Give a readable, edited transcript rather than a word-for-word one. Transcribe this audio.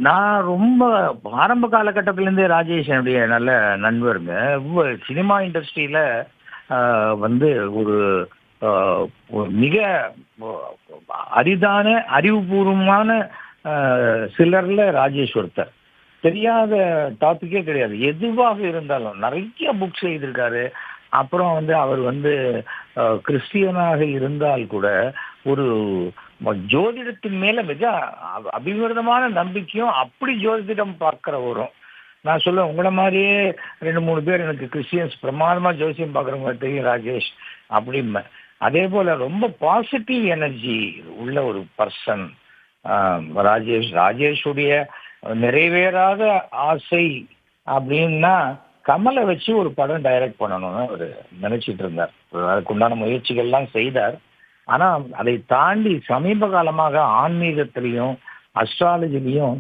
நான் ரொம்ப ஆரம்ப காலகட்டத்திலேருந்தே ராஜேஷ் என்னுடைய நல்ல நண்பருங்க. ரொம்ப சினிமா இண்டஸ்ட்ரியில வந்து ஒரு அ ஒரு மிக ஒ அரிதான, அறிவுபூர்வமான அ சிலர்ல ராஜேஷ் ஒருத்தர். தெரியாத டாபிக்கே கிடையாது. எதுவாக இருந்தாலும் நெறைய புக்ஸ் எழுதியிருக்காரு. அப்புறம் வந்து அவர் வந்து கிறிஸ்டியனாக இருந்தால் கூட, ஒரு ஜோதிடத்தின் மேல மிக அபிவிருதமான நம்பிக்கையும், அப்படி ஜோதிடம் பார்க்கிறவரும். நான் சொல்லுவேன், உங்கள மாரியே 2, 3 பேர் எனக்கு கிறிஸ்டியன்ஸ் பிரமாதமா ஜோசியம் பார்க்குறவங்க தெரியும் ராஜேஷ் அப்படிம்பேன். அதே போல ரொம்ப பாசிட்டிவ் எனர்ஜி உள்ள ஒரு பர்சன் ராஜேஷ். ராஜேஷுடைய நிறைவேறாத ஆசை அப்படின்னா, கமலை வச்சு ஒரு படம் டைரக்ட் பண்ணணும்னு அவரு நினைச்சிட்டு இருந்தார். அதுக்குண்டான முயற்சிகள்லாம் செய்தார். ஆனா அதை தாண்டி சமீப காலமாக ஆன்மீகத்திலையும், அஸ்ட்ராலஜிலையும்